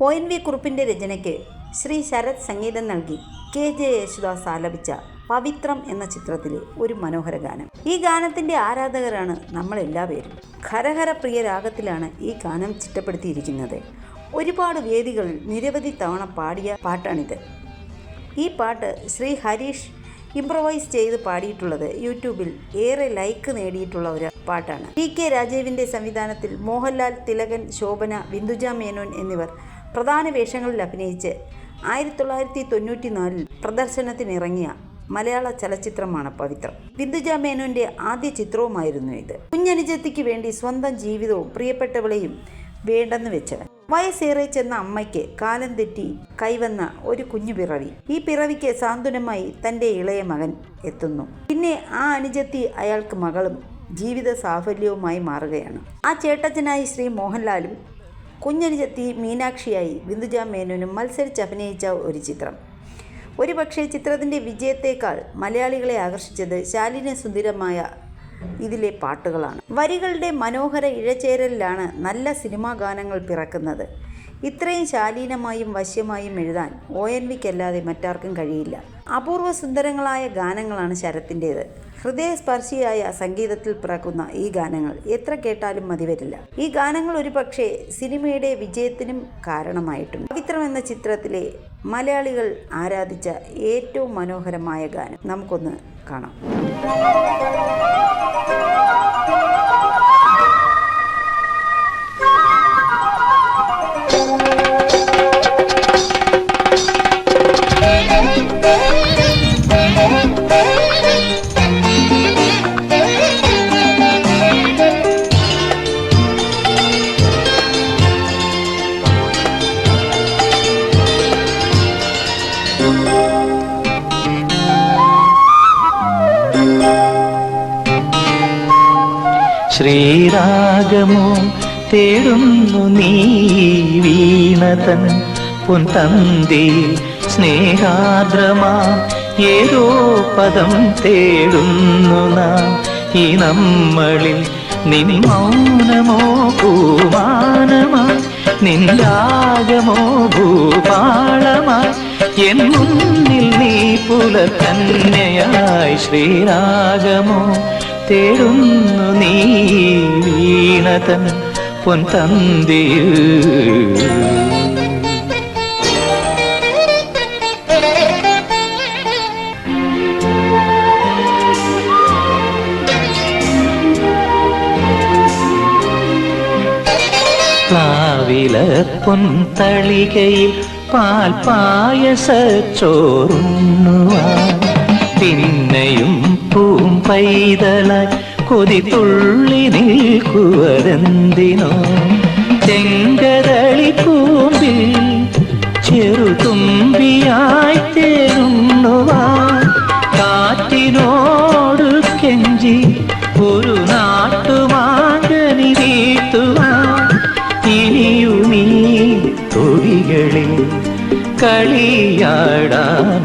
ONV കുറുപ്പിൻ്റെ രചനയ്ക്ക് Shri Sarath സംഗീതം നൽകി KJ Yesudas ആലപിച്ച പവിത്രം എന്ന ചിത്രത്തിലെ ഒരു മനോഹര ഗാനം. ഈ ഗാനത്തിൻ്റെ ആരാധകരാണ് നമ്മളെല്ലാവരും. ഖരഹര പ്രിയ രാഗത്തിലാണ് ഈ ഗാനം ചിട്ടപ്പെടുത്തിയിരിക്കുന്നത്. ഒരുപാട് വേദികളിൽ നിരവധി തവണ പാടിയ പാട്ടാണിത്. ഈ പാട്ട് ശ്രീ ഹരീഷ് ഇംപ്രവൈസ് ചെയ്ത് പാടിയിട്ടുള്ളത് യൂട്യൂബിൽ ഏറെ ലൈക്ക് നേടിയിട്ടുള്ള ഒരു പാട്ടാണ്. TK രാജീവിൻ്റെ സംവിധാനത്തിൽ മോഹൻലാൽ, തിലകൻ, ശോഭന, ബിന്ദുജ മേനോൻ എന്നിവർ പ്രധാന വേഷങ്ങളിൽ അഭിനയിച്ച് 1994 പ്രദർശനത്തിനിറങ്ങിയ മലയാള ചലച്ചിത്രമാണ് പവിത്രം. ബിന്ദുജ മേനോൻ്റെ ആദ്യ ചിത്രവുമായിരുന്നു ഇത്. കുഞ്ഞനുജത്തിക്ക് വേണ്ടി സ്വന്തം ജീവിതവും പ്രിയപ്പെട്ടവളെയും വേണ്ടെന്ന് വെച്ചവൻ. വയസ്സേറെ ചെന്ന അമ്മയ്ക്ക് കാലം തെറ്റി കൈവന്ന ഒരു കുഞ്ഞു പിറവി. ഈ പിറവിക്ക് സാന്ത്വനമായി തൻ്റെ ഇളയ മകൻ എത്തുന്നു. പിന്നെ ആ അനുജത്തി അയാൾക്ക് മകളും ജീവിത സാഫല്യവുമായി മാറുകയാണ്. ആ ചേട്ടച്ചനായി ശ്രീ മോഹൻലാലും കുഞ്ഞനുജത്തി മീനാക്ഷിയായി ബിന്ദുജ മേനോനും മത്സരിച്ച് അഭിനയിച്ച ഒരു ചിത്രം. ഒരുപക്ഷെ ചിത്രത്തിൻ്റെ വിജയത്തേക്കാൾ മലയാളികളെ ആകർഷിച്ചത് ശാലീനസുന്ദരമായ ഇതിലെ പാട്ടുകളാണ്. വരികളുടെ മനോഹര ഇഴചേരലിലാണ് നല്ല സിനിമാ ഗാനങ്ങൾ പിറക്കുന്നത്. ഇത്രയും ശാലീനമായും വശ്യമായും എഴുതാൻ ONVക്കല്ലാതെ മറ്റാർക്കും കഴിയില്ല. അപൂർവ സുന്ദരങ്ങളായ ഗാനങ്ങളാണ് ശരത്തിൻ്റേത്. ഹൃദയസ്പർശിയായ സംഗീതത്തിൽ പിറക്കുന്ന ഈ ഗാനങ്ങൾ എത്ര കേട്ടാലും മതിവരില്ല. ഈ ഗാനങ്ങൾ ഒരുപക്ഷെ സിനിമയുടെ വിജയത്തിനും കാരണമായിട്ടുണ്ട്. പവിത്രം എന്ന ചിത്രത്തിലെ മലയാളികൾ ആരാധിച്ച ഏറ്റവും മനോഹരമായ ഗാനം നമുക്കൊന്ന് കാണാം. ശ്രീരാഗമോ തേടുന്നു നീ വീണതൻ പൊൻതന്തി സ്നേഹാദ്രമാ ഏതോ പദം തേടുന്നു നാം ഈ നമ്മളിൽ. നിൻ മൗനമോ പൂമാനമായി, നിൻ രാഗമോ ഭൂപാളമായി, എൻ മുന്നിൽ നീ പുലർക്കന്യയായി. ശ്രീരാഗമോ തേടുന്നു നീ വീണതൻ പൊൻതന്തിയിൽ. പ്ലാവില പൊൻതളികയിൽ പാൽ പായസച്ചോറുണ്ണുവാൻ പിന്നെയും പൂം പൈതലായി കൊതി തുള്ളി നിൽക്കുവതെന്തിനോ? ചെങ്കതളി പൂമ്പിൽ ചെറുതുമ്പിയായി തേനുണ്ണുവാൻ കാറ്റിനോട് കെഞ്ചി ഒരു നാട്ടുമാങ്കനി വീട്ടുവാൻ ഇനിയുമീ തൊടികളിൽ കളിയാടാൻ